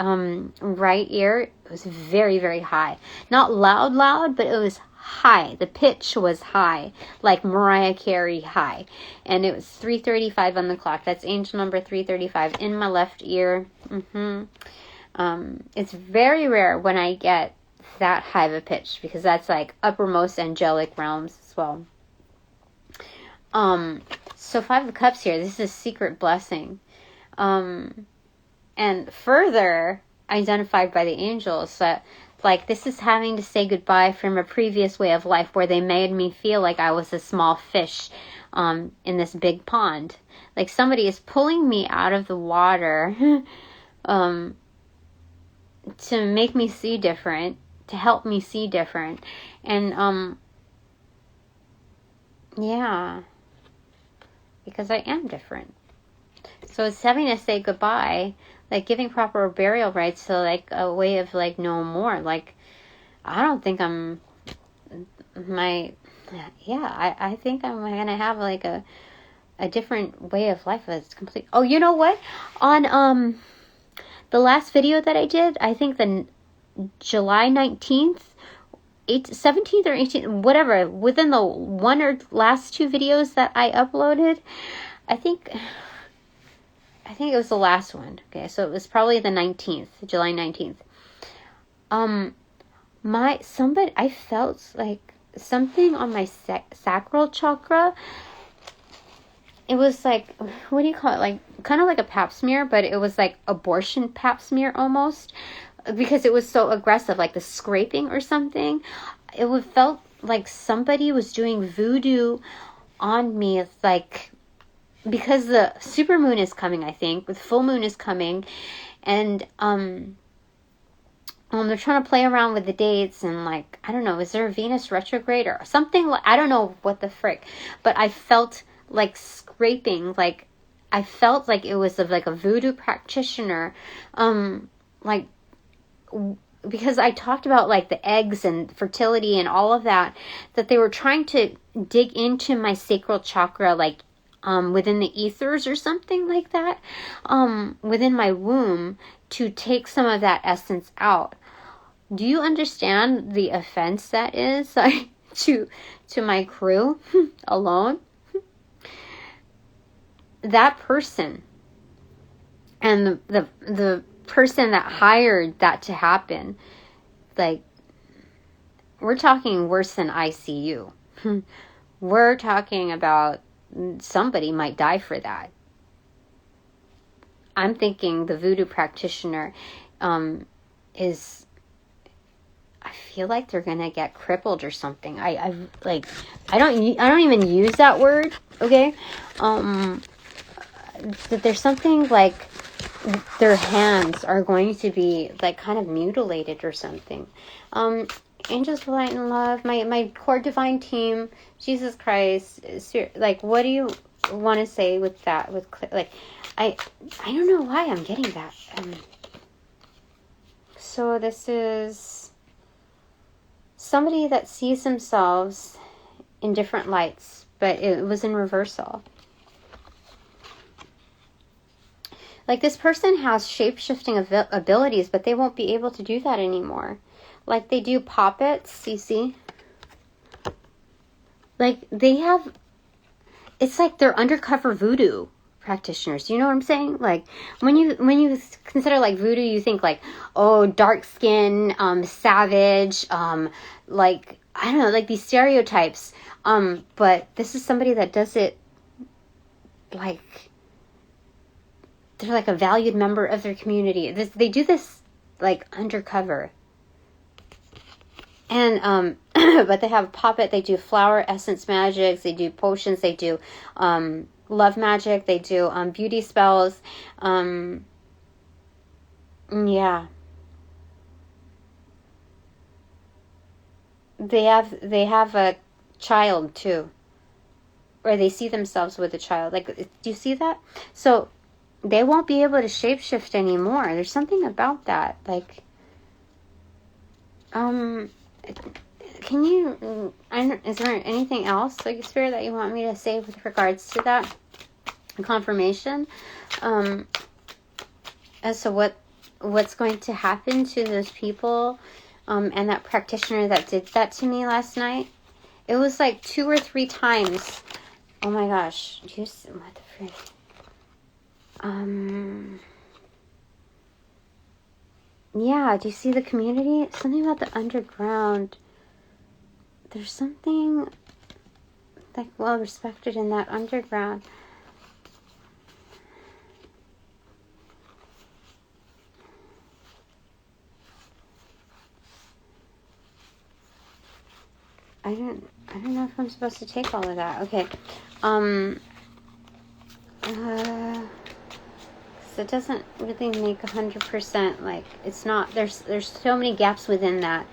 right ear. It was very, very high. Not loud, but it was high. The pitch was high, like Mariah Carey high. And it was 3:35 on the clock. That's angel number 335 in my left ear. It's very rare when I get that high of a pitch, because that's like uppermost angelic realms as well. So 5 of Cups here. This is a secret blessing. And further identified by the angels that, like, this is having to say goodbye from a previous way of life where they made me feel like I was a small fish in this big pond. Like, somebody is pulling me out of the water to make me see different, to help me see different. And, yeah, because I am different. So it's having to say goodbye, like giving proper burial rites, so like a way of like no more. Like, I don't think I think I'm gonna have like a different way of life that's complete. Oh, you know what? On the last video that I did, I think the July 19th, 17th or 18th, whatever, within the one or last 2 videos that I uploaded, I think it was the last one. Okay, so it was probably the 19th, July 19th. I felt like something on my sacral chakra. It was like, what do you call it? Like, kind of like a pap smear, but it was like abortion pap smear almost, because it was so aggressive, like the scraping or something. It felt like somebody was doing voodoo on me. It's like, because the supermoon is coming, I think, the full moon is coming, and they're trying to play around with the dates, and like, I don't know, is there a Venus retrograde or something? Like, I don't know what the frick, but I felt like scraping, like I felt like it was of like a voodoo practitioner, like, because I talked about like the eggs and fertility and all of that they were trying to dig into my sacral chakra, like within the ethers or something like that, within my womb, to take some of that essence out. Do you understand the offense that is to my crew alone? That person and the person that hired that to happen, like, we're talking worse than ICU. We're talking about somebody might die for that. I'm thinking the voodoo practitioner is, I feel like they're gonna get crippled or something. I don't even use that word, okay? That there's something like their hands are going to be like kind of mutilated or something. Angels of light and love, my core divine team, Jesus Christ, like, what do you want to say with that? With like, I don't know why I'm getting that. So this is somebody that sees themselves in different lights, but it was in reversal. Like, this person has shape-shifting abilities, but they won't be able to do that anymore. Like, they do poppets, you see? Like, they have, it's like they're undercover voodoo practitioners. You know what I'm saying? Like, when you consider, like, voodoo, you think, like, oh, dark skin, savage, like, I don't know, like, these stereotypes. But this is somebody that does it, like, they're like a valued member of their community. They do this, like, undercover. And, but they have puppet, they do flower essence magics, they do potions, they do, love magic, they do, beauty spells, yeah. They have a child, too. Or they see themselves with a child. Like, do you see that? So, they won't be able to shapeshift anymore. There's something about that. Like, can you, is there anything else, like, Spirit, that you want me to say with regards to that confirmation? As to what's going to happen to those people, and that practitioner that did that to me last night? It was like 2 or 3 times. Oh my gosh. What the frick? Yeah, do you see the community? Something about the underground. There's something, like, well respected in that underground. I don't know if I'm supposed to take all of that. Okay. It doesn't really make 100%, like, it's not, there's so many gaps within that.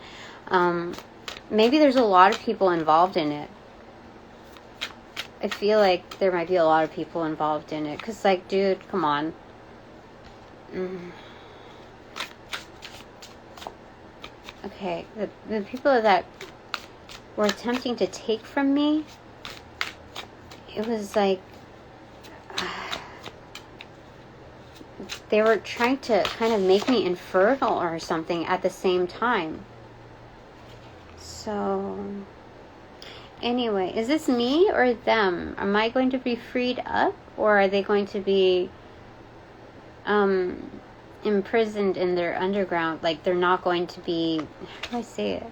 Maybe there's a lot of people involved in it. I feel like there might be a lot of people involved in it, because, like, dude, come on. Okay, the people that were attempting to take from me, it was like, they were trying to kind of make me infertile or something at the same time. So, anyway, is this me or them? Am I going to be freed up, or are they going to be imprisoned in their underground? Like, they're not going to be, how do I say it?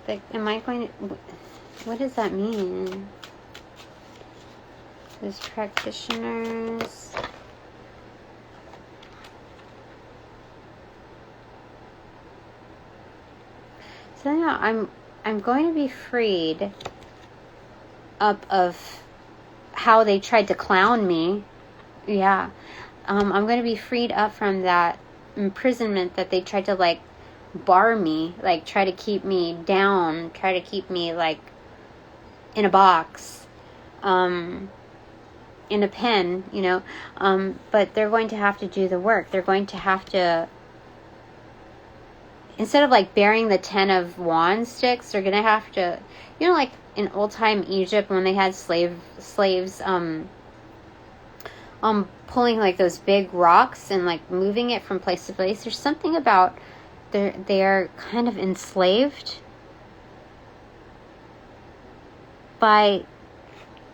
Like, am I going to, what does that mean? Those practitioners. So now I'm going to be freed up of how they tried to clown me. Yeah. I'm going to be freed up from that imprisonment that they tried to, like, bar me, like, try to keep me down, try to keep me, like, in a box, in a pen, you know, but they're going to have to do the work. They're going to have to, instead of, like, bearing the 10 of wand sticks, they're going to have to, you know, like in old time Egypt when they had slaves, pulling, like, those big rocks and, like, moving it from place to place. There's something about they're kind of enslaved by,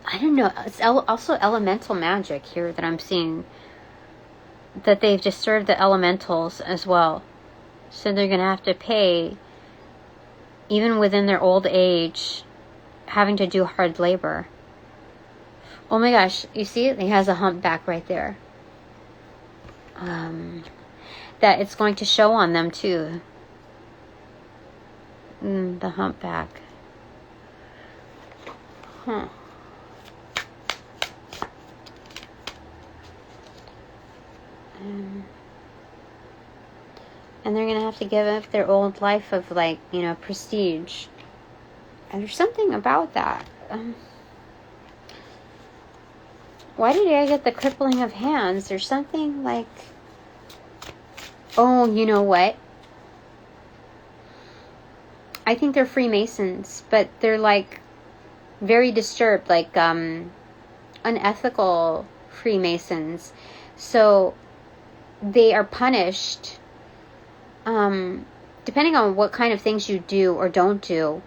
I don't know, it's also elemental magic here that I'm seeing. that they've disturbed the elementals as well. So they're going to have to pay, even within their old age, having to do hard labor. Oh my gosh, you see it? He has a humpback right there. That it's going to show on them too. The humpback. Huh. And they're going to have to give up their old life of, like, you know, prestige. And there's something about that. Why did I get the crippling of hands? There's something like... Oh, you know what? I think they're Freemasons, but they're, like, very disturbed, like, unethical Freemasons. So they are punished, depending on what kind of things you do or don't do,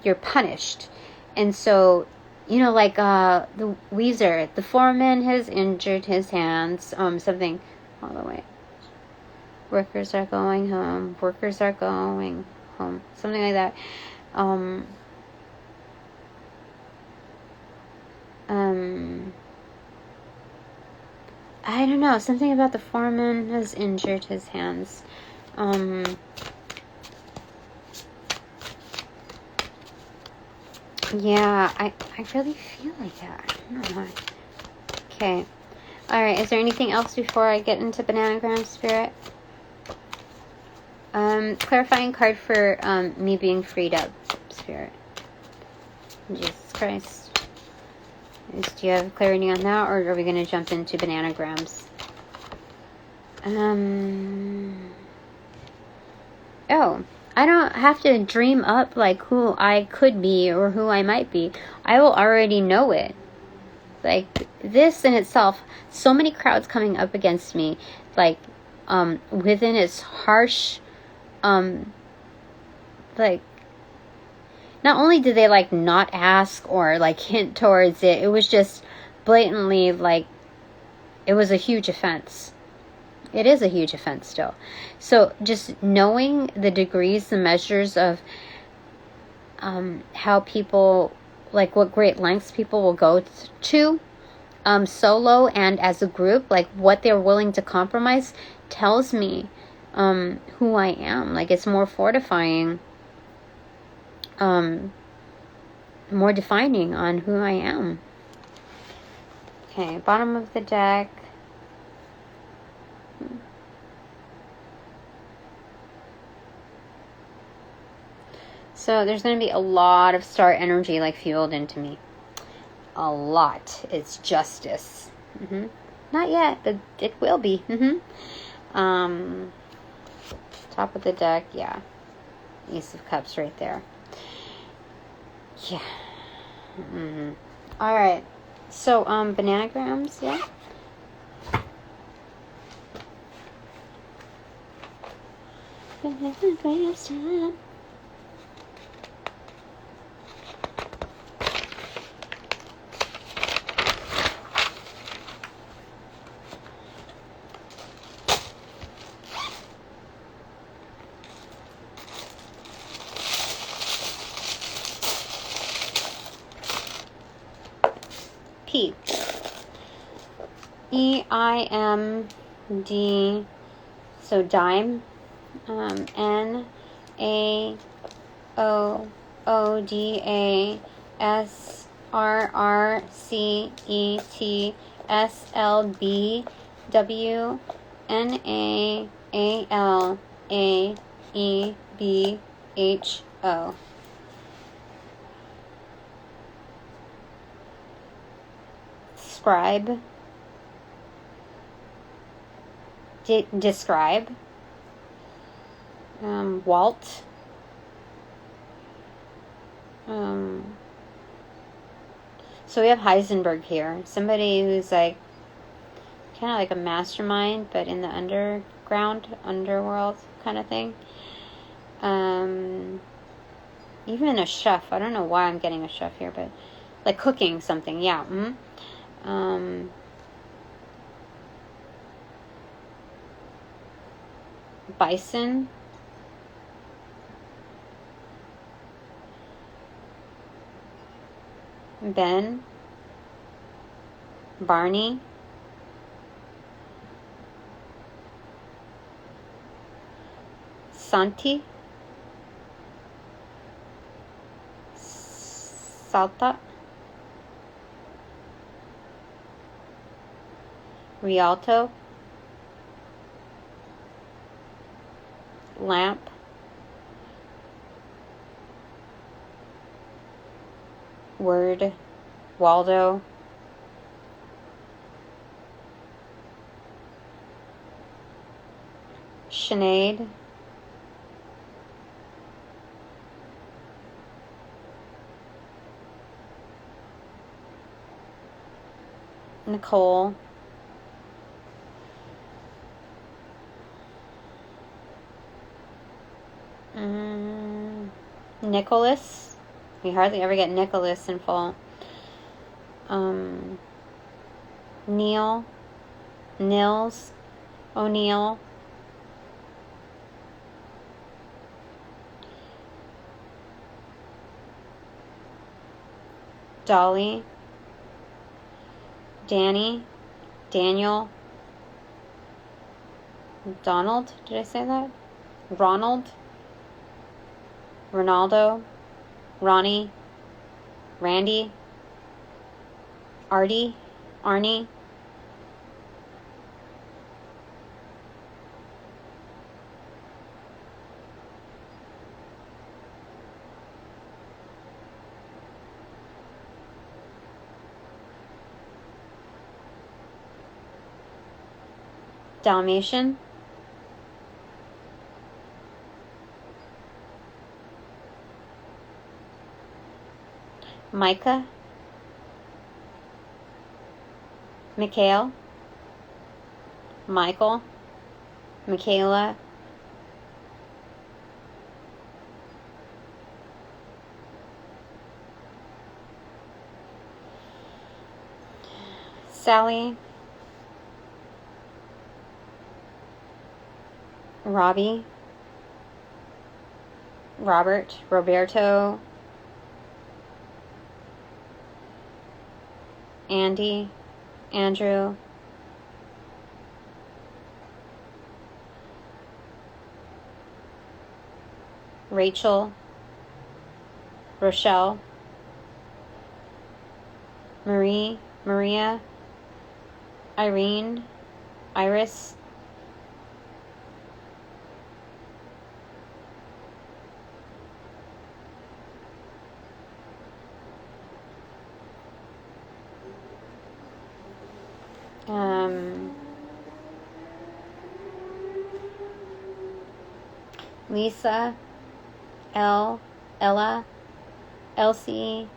you're punished. And so, you know, like, the Weezer, the foreman has injured his hands, something all the way. Workers are going home. Workers are going home. Something like that. I don't know. Something about the foreman has injured his hands. Yeah, I really feel like that. I don't know why. Okay. Alright, is there anything else before I get into Bananagram Spirit? Clarifying card for me being freed up, Spirit. Jesus Christ. Do you have clarity on that, or are we going to jump into Bananagrams? Oh, I don't have to dream up like who I could be or who I might be. I will already know it. Like, this in itself, so many crowds coming up against me, like, within its harsh, like, not only did they, like, not ask or, like, hint towards it, it was just blatantly, like, it was a huge offense. It is a huge offense still. So just knowing the degrees, the measures of how people, like, what great lengths people will go to, solo and as a group, like, what they're willing to compromise, tells me who I am. Like, it's more fortifying, more defining on who I am. Okay, bottom of the deck. So there's going to be a lot of star energy, like, fueled into me. A lot. It's justice. Not yet, but it will be. Top of the deck, yeah. Ace of Cups right there. Yeah. Alright. So, Bananagrams, yeah? Bananagrams time. P. E-I-M-D, so dime, N-A-O-D-A-S-R-C-E-T-S-L-B-W-N-A-A-L-A-E-B-H-O. Scribe. Describe. Walt. So we have Heisenberg here. Somebody who's, like, kind of like a mastermind, but in the underworld kind of thing. Even a chef. I don't know why I'm getting a chef here, but, like, cooking something. Yeah. Bison. Ben. Barney. Santi. Salta. Rialto. Lamp. Word. Waldo. Sinead. Nicole. Nicholas. We hardly ever get Nicholas in full. Neil. Nils. O'Neill. Dolly. Danny. Daniel. Donald. Did I say that? Ronald. Ronaldo. Ronnie. Randy. Artie. Arnie. Dalmatian. Micah. Mikhail. Michael. Michaela. Sally. Robbie. Robert. Roberto. Andy. Andrew. Rachel. Rochelle. Marie. Maria. Irene. Iris. Lisa, Ella, Elsie,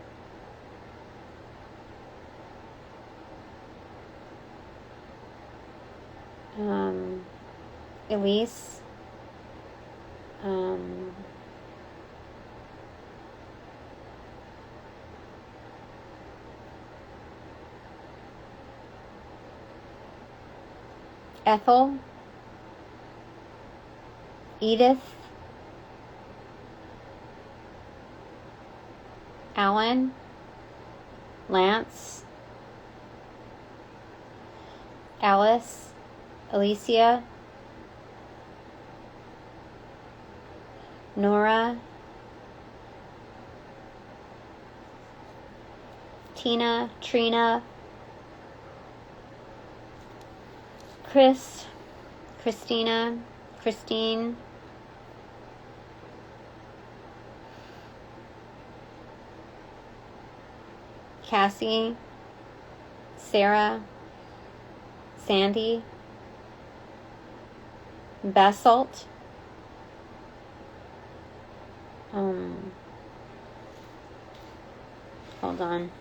Elise, Ethel, Edith, Alan, Lance, Alice, Alicia, Nora, Tina, Trina, Chris, Christina, Christine, Cassie, Sarah, Sandy, Basalt, hold on.